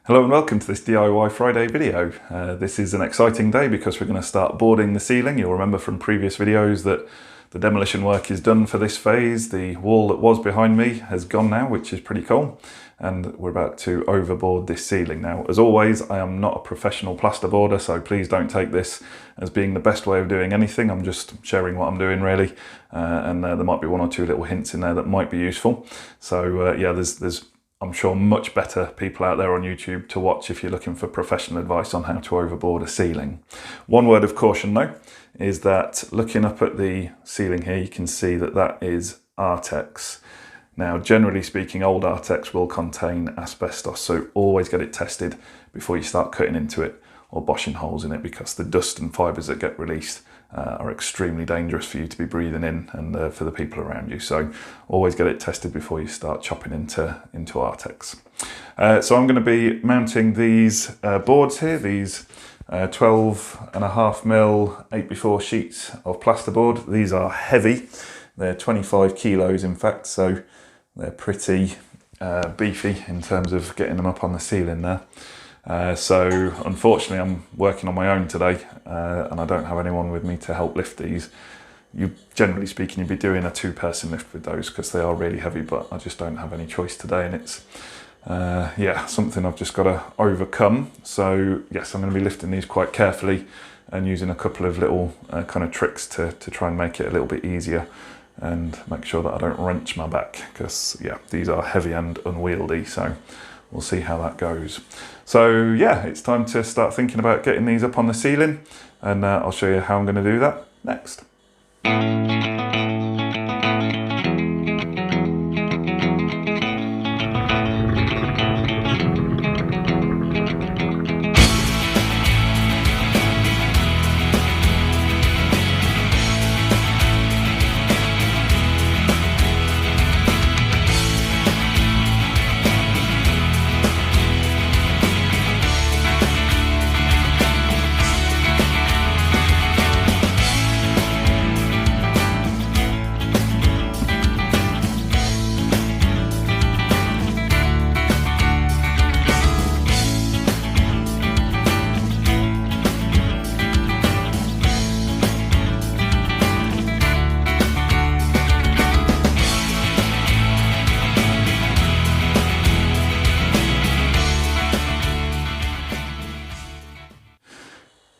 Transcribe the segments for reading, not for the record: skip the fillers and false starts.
Hello and welcome to this DIY Friday video. This is an exciting day because we're going to start boarding the ceiling. You'll remember from previous videos that the demolition work is done for this phase. The wall that was behind me has gone now, which is pretty cool. And we're about to overboard this ceiling. Now, as always, I am not a professional plasterboarder, so please don't take this as being the best way of doing anything. I'm just sharing what I'm doing really. And there might be one or two little hints in there that might be useful. So yeah, there's I'm sure much better people out there on YouTube to watch if you're looking for professional advice on how to overboard a ceiling. One word of caution though, is that looking up at the ceiling here, you can see that that is Artex. Now, generally speaking, old Artex will contain asbestos, so always get it tested before you start cutting into it or boshing holes in it, because the dust and fibres that get released are extremely dangerous for you to be breathing in and for the people around you. So always get it tested before you start chopping into Artex. So I'm going to be mounting these boards here, these 12.5mm 8x4 sheets of plasterboard. These are heavy. They're 25 kilos in fact, so they're pretty beefy in terms of getting them up on the ceiling there. So unfortunately I'm working on my own today and I don't have anyone with me to help lift these. Generally speaking, you'd be doing a two-person lift with those because they are really heavy, but I just don't have any choice today, and it's yeah, something I've just got to overcome. So yes, I'm going to be lifting these quite carefully and using a couple of little kind of tricks to try and make it a little bit easier and make sure that I don't wrench my back, because yeah, these are heavy and unwieldy, so we'll see how that goes. So yeah, it's time to start thinking about getting these up on the ceiling, and I'll show you how I'm going to do that next.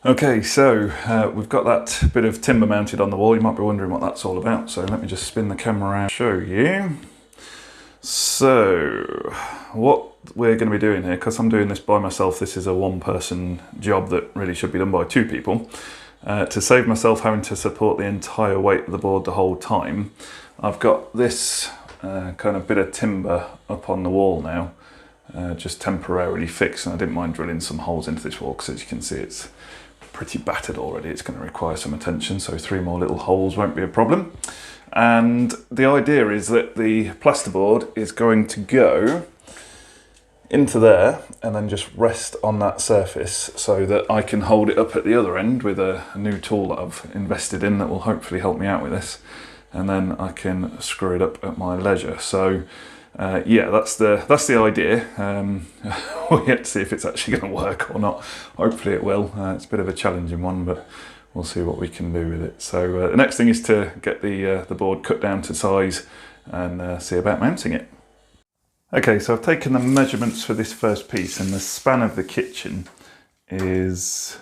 Okay, so we've got that bit of timber mounted on the wall. You might be wondering what that's all about, so let me just spin the camera around and show you. So what we're going to be doing here, because I'm doing this by myself, this is a one-person job that really should be done by two people. To save myself having to support the entire weight of the board the whole time, I've got this kind of bit of timber up on the wall now, just temporarily fixed, and I didn't mind drilling some holes into this wall because, as you can see, it's pretty battered already. It's going to require some attention, so 3 more little holes won't be a problem. And the idea is that the plasterboard is going to go into there and then just rest on that surface so that I can hold it up at the other end with a new tool that I've invested in that will hopefully help me out with this, and then I can screw it up at my leisure. So yeah, that's the idea. We'll yet to see if it's actually going to work or not. Hopefully it will. It's a bit of a challenging one, but we'll see what we can do with it. So the next thing is to get the board cut down to size and see about mounting it. Okay, so I've taken the measurements for this first piece, and the span of the kitchen is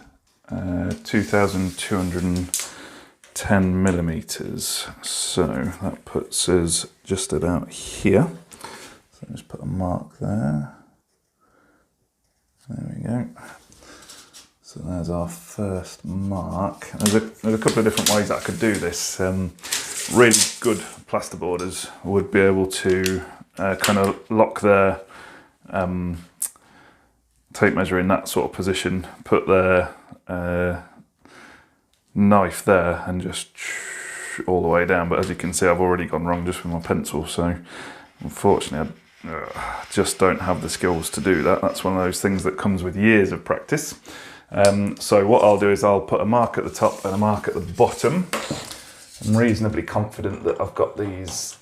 2,210 millimeters. So that puts us just about here. So just put a mark there. There we go. So there's our first mark. There's a couple of different ways that I could do this. Really good plasterboarders would be able to kind of lock their tape measure in that sort of position, put their knife there and just all the way down. But as you can see, I've already gone wrong just with my pencil. So unfortunately, I just don't have the skills to do that. That's one of those things that comes with years of practice. So what I'll do is I'll put a mark at the top and a mark at the bottom. I'm reasonably confident that I've got these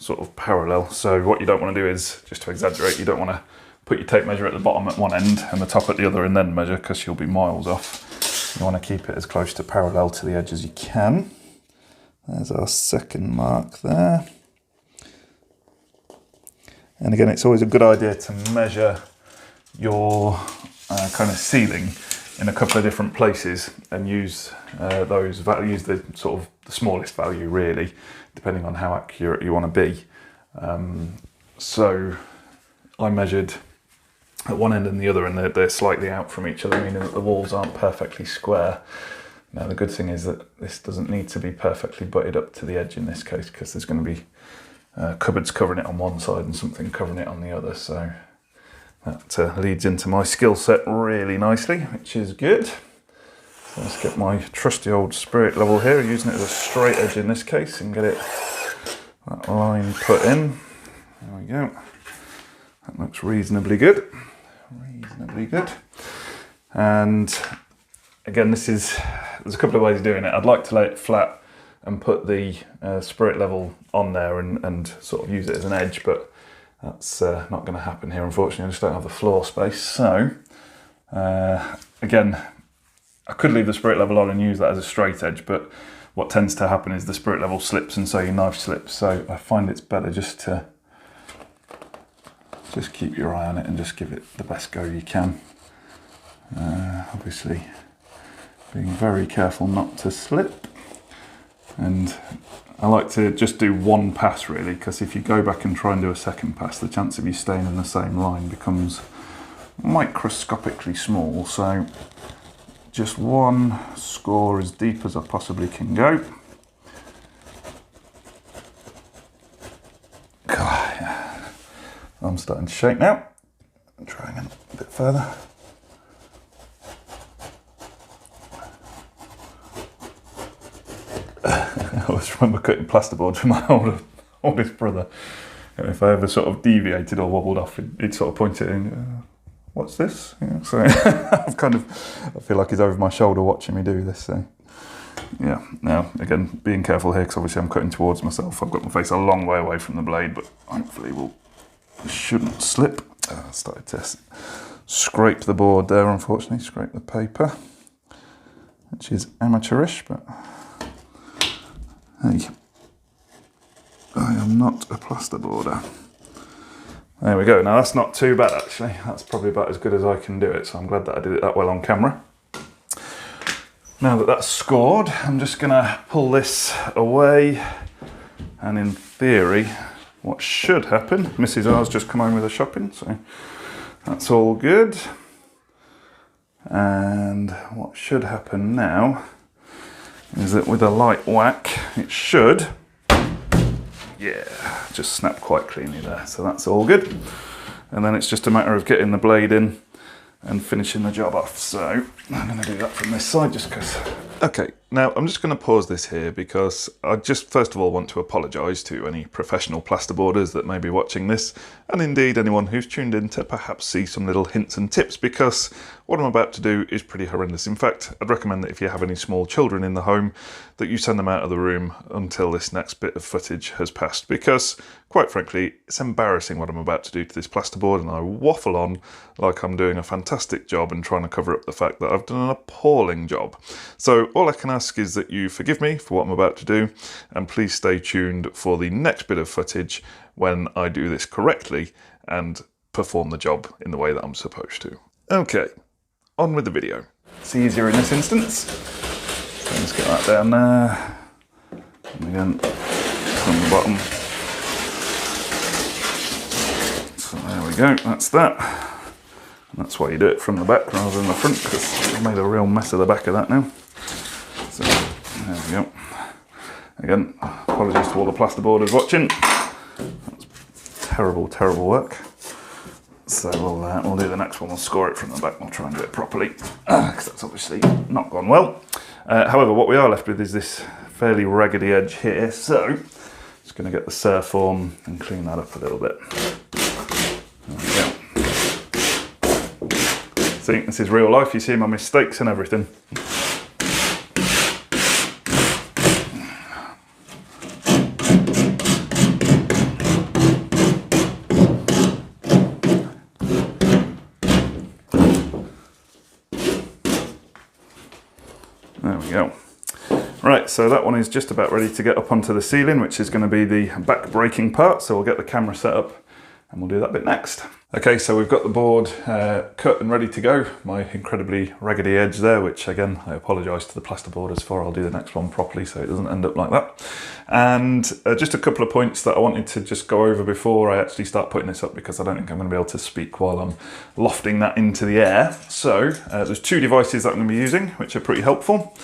sort of parallel. So what you don't want to do is, just to exaggerate, you don't want to put your tape measure at the bottom at one end and the top at the other and then measure, because you'll be miles off. You want to keep it as close to parallel to the edge as you can. There's our second mark there. And again, it's always a good idea to measure your kind of ceiling in a couple of different places and use those values, the sort of the smallest value really, depending on how accurate you want to be. So I measured at one end and the other, and they're slightly out from each other, meaning that the walls aren't perfectly square. Now the good thing is that this doesn't need to be perfectly butted up to the edge in this case, because there's going to be cupboards covering it on one side and something covering it on the other, so that leads into my skill set really nicely, which is good. So let's get my trusty old spirit level here, using it as a straight edge in this case, and get it that line put in. There we go. That looks reasonably good. Reasonably good. And again, there's a couple of ways of doing it. I'd like to lay it flat and put the spirit level on there and sort of use it as an edge, but that's not going to happen here, unfortunately. I just don't have the floor space. So again, I could leave the spirit level on and use that as a straight edge, but what tends to happen is the spirit level slips and so your knife slips. So I find it's better just to keep your eye on it and just give it the best go you can. Obviously being very careful not to slip. And I like to just do one pass really, because if you go back and try and do a second pass, the chance of you staying in the same line becomes microscopically small. So just one score as deep as I possibly can go. I'm starting to shake now. I'm trying a bit further. I always remember cutting plasterboard for my oldest brother, and if I ever sort of deviated or wobbled off, he'd sort of point it in. What's this? Yeah, so I feel like he's over my shoulder watching me do this. So yeah. Now again, being careful here, because obviously I'm cutting towards myself. I've got my face a long way away from the blade, but hopefully shouldn't slip. I started to scrape the board there, unfortunately, scrape the paper, which is amateurish, but hey, I am not a plasterboarder. There we go. Now that's not too bad actually. That's probably about as good as I can do it, so I'm glad that I did it that well on camera. Now that that's scored, I'm just gonna pull this away, and in theory, what should happen, Mrs. R's just come home with her shopping, so that's all good. And what should happen now is that with a light whack, it should, yeah, just snap quite cleanly there. So that's all good. And then it's just a matter of getting the blade in and finishing the job off. So I'm going to do that from this side just because. Okay, now I'm just going to pause this here because I just first of all want to apologise to any professional plasterboarders that may be watching this, and indeed anyone who's tuned in to perhaps see some little hints and tips, because what I'm about to do is pretty horrendous. In fact, I'd recommend that if you have any small children in the home, that you send them out of the room until this next bit of footage has passed, because quite frankly, it's embarrassing what I'm about to do to this plasterboard, and I waffle on like I'm doing a fantastic job and trying to cover up the fact that I've done an appalling job. So all I can ask is that you forgive me for what I'm about to do, and please stay tuned for the next bit of footage when I do this correctly and perform the job in the way that I'm supposed to. Okay, on with the video. It's easier in this instance. So let's get that down there. And again, from the bottom. So there we go, that's that. And that's why you do it from the back rather than the front, because I've made a real mess of the back of that now. So there we go. Again, apologies to all the plasterboarders watching. That's terrible, terrible work. So we'll do the next one. We'll score it from the back. We'll try and do it properly, because that's obviously not gone well. However, what we are left with is this fairly raggedy edge here. So just going to get the Surform and clean that up a little bit. There we go. See, this is real life. You see my mistakes and everything. There we go. Right, so that one is just about ready to get up onto the ceiling, which is going to be the back braking part. So we'll get the camera set up and we'll do that bit next. Okay, so we've got the board cut and ready to go. My incredibly raggedy edge there, which again, I apologise to the plasterboarders for. I'll do the next one properly so it doesn't end up like that. And just a couple of points that I wanted to just go over before I actually start putting this up, because I don't think I'm going to be able to speak while I'm lofting that into the air. So there's two devices that I'm going to be using, which are pretty helpful.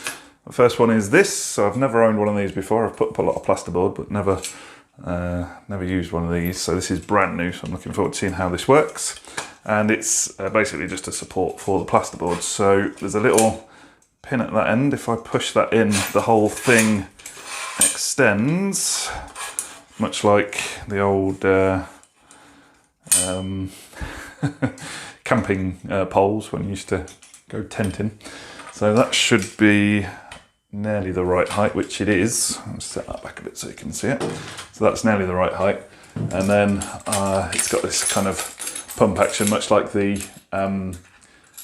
The first one is this. So I've never owned one of these before. I've put up a lot of plasterboard, but never used one of these. So this is brand new, so I'm looking forward to seeing how this works. And it's basically just a support for the plasterboard. So there's a little pin at that end. If I push that in, the whole thing extends, much like the old camping poles when you used to go tenting. So that should be nearly the right height, which it is. I'll set that back a bit so you can see it. So that's nearly the right height. And then it's got this kind of pump action, much like the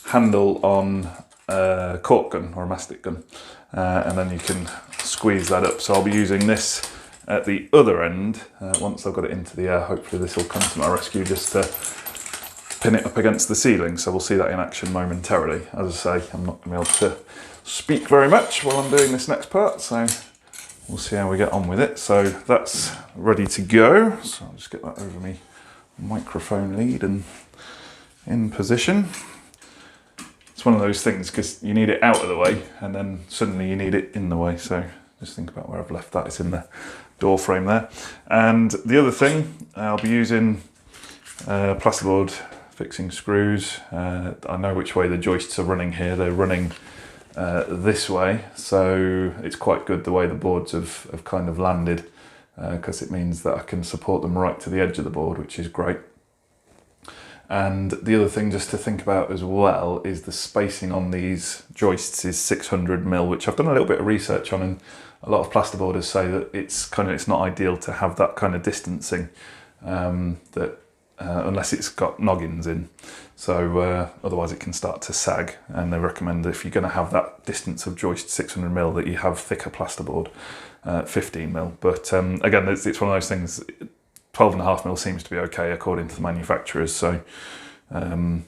handle on a cork gun or a mastic gun. And then you can squeeze that up. So I'll be using this at the other end. Once I've got it into the air, hopefully this will come to my rescue just to pin it up against the ceiling. So we'll see that in action momentarily. As I say, I'm not going to be able to speak very much while I'm doing this next part, so we'll see how we get on with it. So that's ready to go. So I'll just get that over me microphone lead and in position. It's one of those things because you need it out of the way and then suddenly you need it in the way. So just think about where I've left that. It's in the door frame there. And the other thing, I'll be using plasterboard fixing screws. I know which way the joists are running here. They're running this way, so it's quite good the way the boards have kind of landed, because it means that I can support them right to the edge of the board, which is great. And the other thing just to think about as well is the spacing on these joists is 600mm, which I've done a little bit of research on, and a lot of plasterboarders say that it's not ideal to have that kind of distancing, unless it's got noggins in. So otherwise it can start to sag, and they recommend that if you're going to have that distance of joist 600mm that you have thicker plasterboard, 15mm. But again, it's one of those things, 12.5mm seems to be okay according to the manufacturers. So yeah,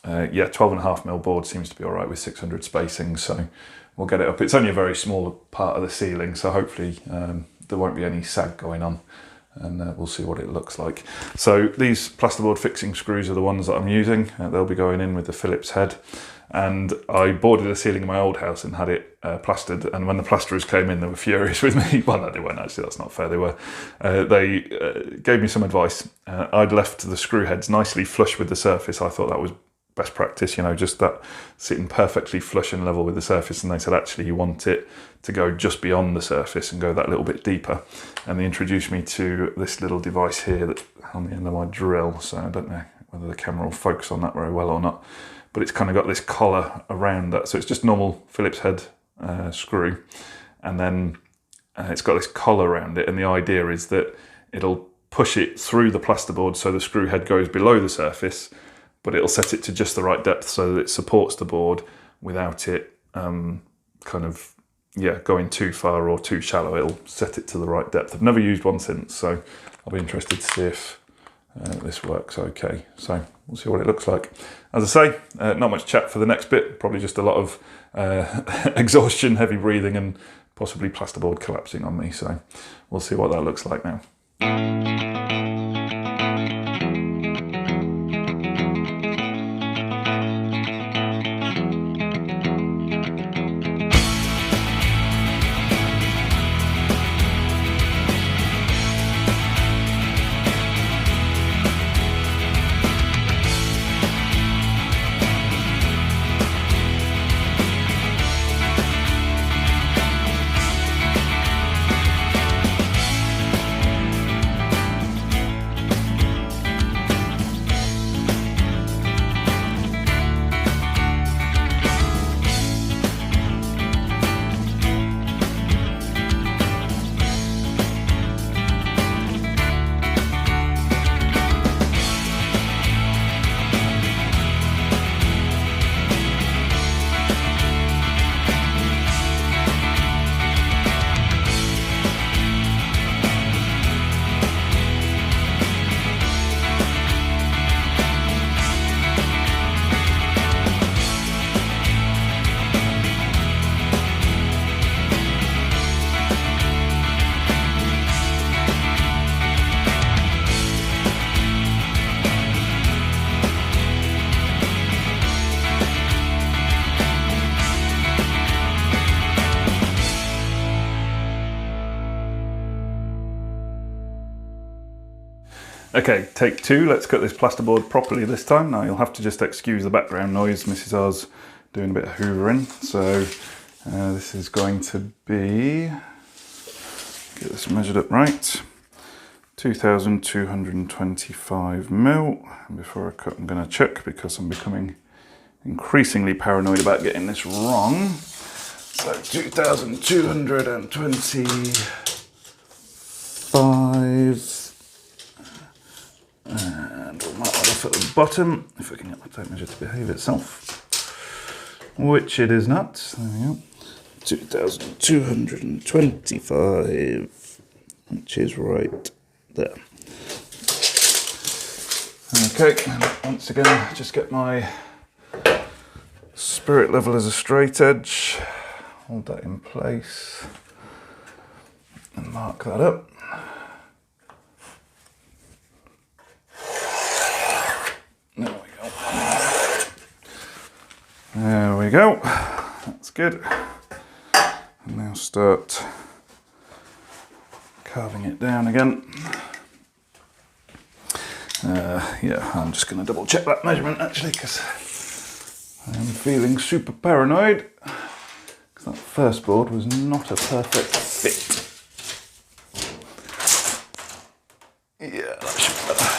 12.5mm board seems to be all right with 600 spacing. So we'll get it up. It's only a very small part of the ceiling, so hopefully there won't be any sag going on. And we'll see what it looks like. So these plasterboard fixing screws are the ones that I'm using. They'll be going in with the Phillips head. And I boarded a ceiling in my old house and had it plastered. And when the plasterers came in, they were furious with me. Well, no, they weren't actually. That's not fair. They were. They gave me some advice. I'd left the screw heads nicely flush with the surface. I thought that was best practice, you know, just that sitting perfectly flush and level with the surface. And they said, actually, you want it to go just beyond the surface and go that little bit deeper. And they introduced me to this little device here that on the end of my drill. So I don't know whether the camera will focus on that very well or not, but it's kind of got this collar around that. So it's just normal Phillips head screw. And then it's got this collar around it. And the idea is that it'll push it through the plasterboard so the screw head goes below the surface, but it'll set it to just the right depth so that it supports the board without it going too far or too shallow. It'll set it to the right depth. I've never used one since, so I'll be interested to see if this works okay. So we'll see what it looks like. As I say, not much chat for the next bit, probably just a lot of exhaustion, heavy breathing, and possibly plasterboard collapsing on me. So we'll see what that looks like now. Okay, take two. Let's cut this plasterboard properly this time. Now you'll have to just excuse the background noise. Mrs. R's doing a bit of hoovering. So this is going to be, get this measured up right, 2,225 mil. And before I cut, I'm going to check because I'm becoming increasingly paranoid about getting this wrong. So 2,225. And we'll mark that off at the bottom, if I can get my tape measure to behave itself, which it is not. There we go. 2,225, which is right there. Okay, and once again, just get my spirit level as a straight edge, hold that in place, and mark that up. There we go, that's good. And now start carving it down again. Yeah, I'm just going to double check that measurement actually because I'm feeling super paranoid because that first board was not a perfect fit. Yeah, that should be better.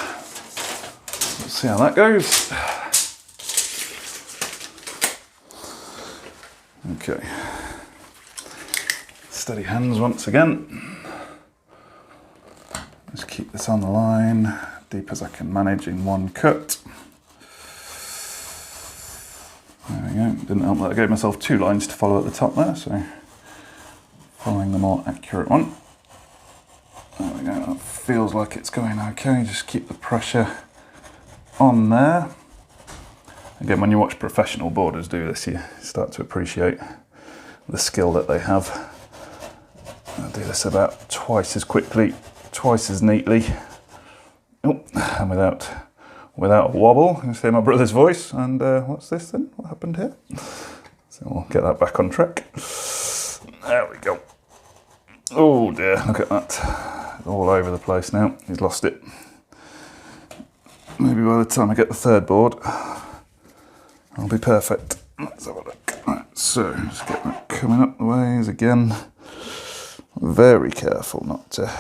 Let's see how that goes. Okay, steady hands once again. Just keep this on the line, deep as I can manage in one cut. There we go, didn't help that I gave myself two lines to follow at the top there, so following the more accurate one. There we go, that feels like it's going okay, just keep the pressure on there. Again, when you watch professional boarders do this, you start to appreciate the skill that they have. I'll do this about twice as quickly, twice as neatly, and without a wobble. You can hear my brother's voice, and what's this then? What happened here? So we'll get that back on track. There we go. Oh dear, look at that. It's all over the place now. He's lost it. Maybe by the time I get the third board, I'll be perfect. Let's have a look. Right, so just get that coming up the ways again. Very careful not to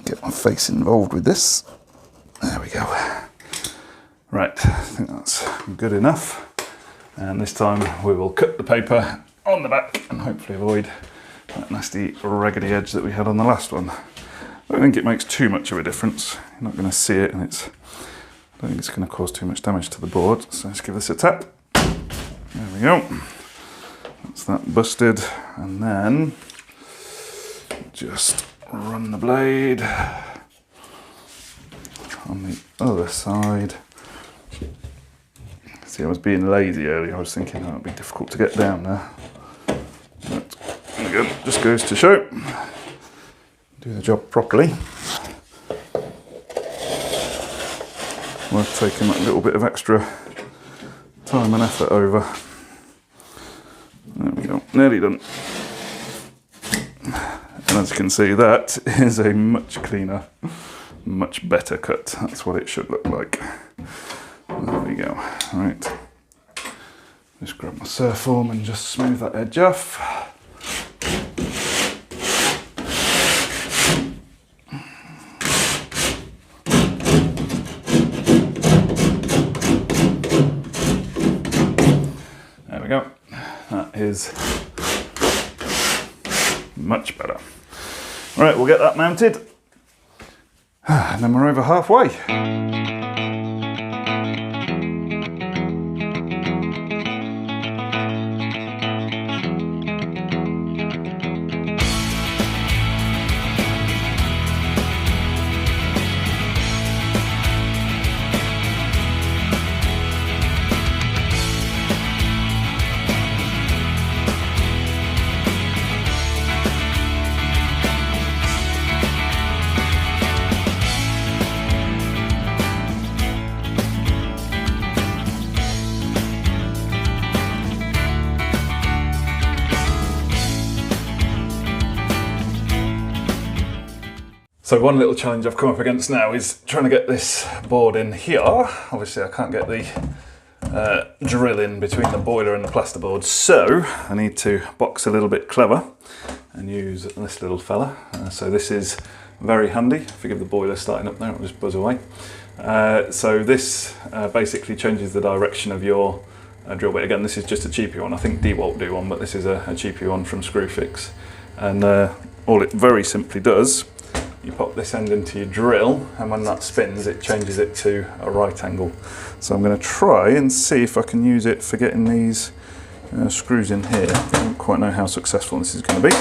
get my face involved with this. There we go. Right, I think that's good enough. And this time we will cut the paper on the back and hopefully avoid that nasty raggedy edge that we had on the last one. I don't think it makes too much of a difference. You're not going to see it, and I don't think it's going to cause too much damage to the board. So let's give this a tap. There we go. That's that busted. And then just run the blade on the other side. See, I was being lazy earlier. I was thinking that would be difficult to get down there. But again, just goes to show. Do the job properly. Worth taking that little bit of extra time and effort over. There we go, nearly done. And as you can see, that is a much cleaner, much better cut. That's what it should look like. There we go. Right. Just grab my surf form and just smooth that edge off. There we go. That is much better. Right, we'll get that mounted. And then we're over halfway. So one little challenge I've come up against now is trying to get this board in here. Obviously I can't get the drill in between the boiler and the plasterboard, so I need to box a little bit clever and use this little fella. So this is very handy. Forgive the boiler starting up there, it'll just buzz away. So this basically changes the direction of your drill bit. Again, this is just a cheapy one. I think DeWalt do one, but this is a cheapy one from Screwfix. And all it very simply does, you pop this end into your drill, and when that spins, it changes it to a right angle. So I'm going to try and see if I can use it for getting these screws in here. I don't quite know how successful this is going to be.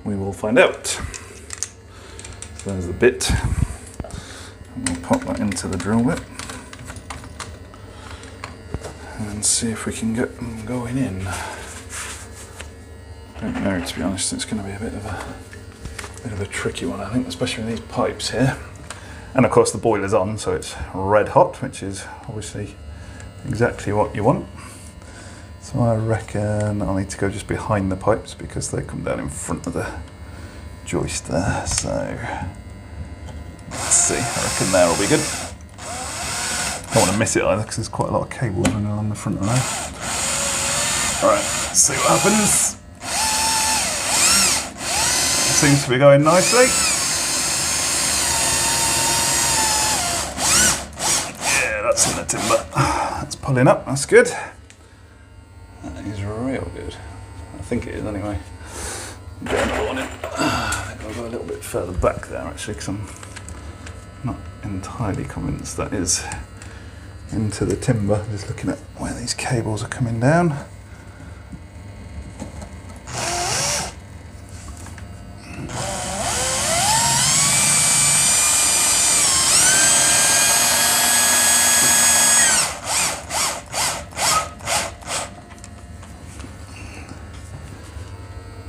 We will find out. So there's the bit. And we'll pop that into the drill bit and see if we can get them going in. I don't know, to be honest. It's going to be a bit of a tricky one, I think, especially with these pipes here. And of course the boiler's on, so it's red hot, which is obviously exactly what you want. So I reckon I'll need to go just behind the pipes because they come down in front of the joist there. So let's see, I reckon there will be good. Don't want to miss it either because there's quite a lot of cables running along the front of there. Alright, let's see what happens. Seems to be going nicely. Yeah, that's in the timber. That's pulling up, that's good. That is real good. I think it is anyway. Get another one in. I think I'll go a little bit further back there actually because I'm not entirely convinced that is into the timber. Just looking at where these cables are coming down.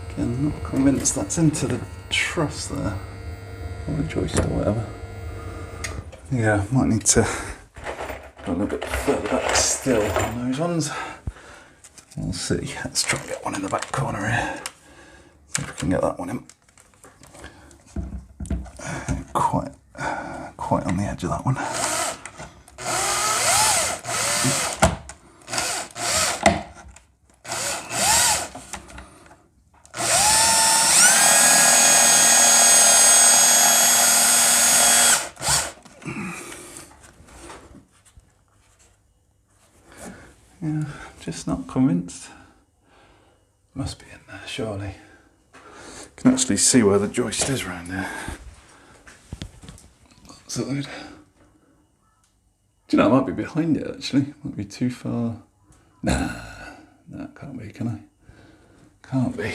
Again, not convinced that's into the truss there, or the joist or whatever. Yeah, might need to go a little bit further back still on those ones. We'll see. Let's try and get one in the back corner here. See if we can get that one in. Quite on the edge of that one. Yeah, just not convinced. Must be in there, surely. Can actually see where the joist is around there. So, do you know, I might be behind it actually. Might be too far. Nah, that can't be, can I? Can't be.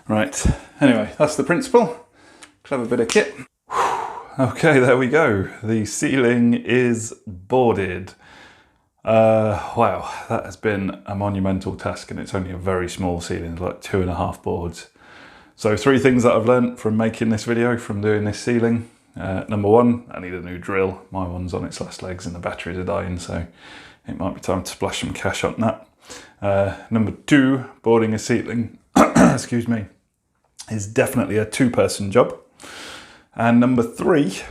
Right, anyway, that's the principle. Clever bit of kit. Okay, there we go. The ceiling is boarded. Wow, that has been a monumental task, and it's only a very small ceiling, like 2.5 boards. So 3 things that I've learnt from making this video, from doing this ceiling. Number 1, I need a new drill. My one's on its last legs and the batteries are dying, so it might be time to splash some cash on that. Number 2, boarding a ceiling, excuse me, is definitely a 2-person job. And number 3,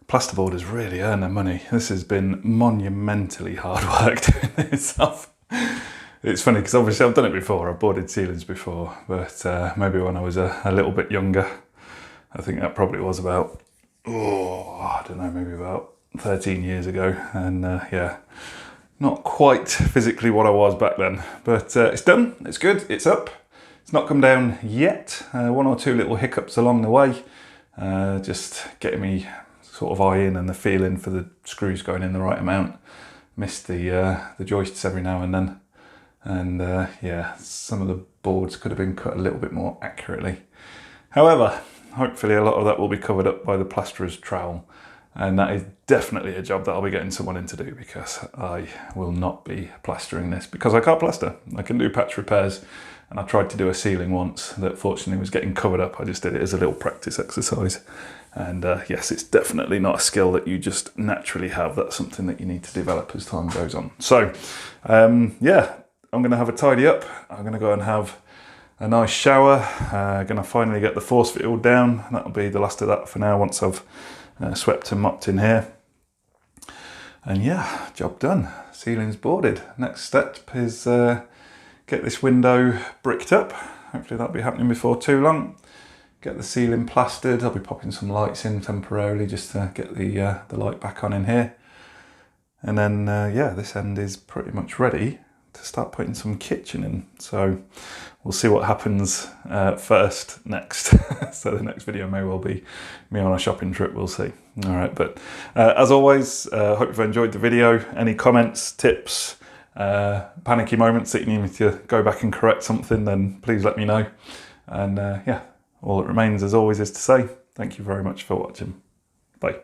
plasterboard has really earned their money. This has been monumentally hard work doing this stuff. It's funny because obviously I've done it before, I've boarded ceilings before, but maybe when I was a little bit younger. I think that probably was about, I don't know, maybe about 13 years ago. And yeah, not quite physically what I was back then, but it's done, it's good, it's up. It's not come down yet. 1 or 2 little hiccups along the way, just getting me sort of eye in and the feeling for the screws going in the right amount. Missed the joists every now and then. And yeah, some of the boards could have been cut a little bit more accurately. However, hopefully a lot of that will be covered up by the plasterer's trowel. And that is definitely a job that I'll be getting someone in to do, because I will not be plastering this because I can't plaster. I can do patch repairs, and I tried to do a ceiling once that fortunately was getting covered up. I just did it as a little practice exercise. And yes, it's definitely not a skill that you just naturally have. That's something that you need to develop as time goes on. So yeah, I'm going to have a tidy up. I'm going to go and have a nice shower. Gonna finally get the force field down. That'll be the last of that for now once I've swept and mopped in here. And yeah, job done. Ceiling's boarded. Next step is get this window bricked up. Hopefully that'll be happening before too long. Get the ceiling plastered. I'll be popping some lights in temporarily just to get the light back on in here. And then yeah, this end is pretty much ready to start putting some kitchen in. So we'll see what happens first next. So the next video may well be me on a shopping trip, we'll see. All right, but as always, hope you've enjoyed the video. Any comments, tips, panicky moments that you need me to go back and correct something, then please let me know. And yeah, all that remains as always is to say thank you very much for watching. Bye.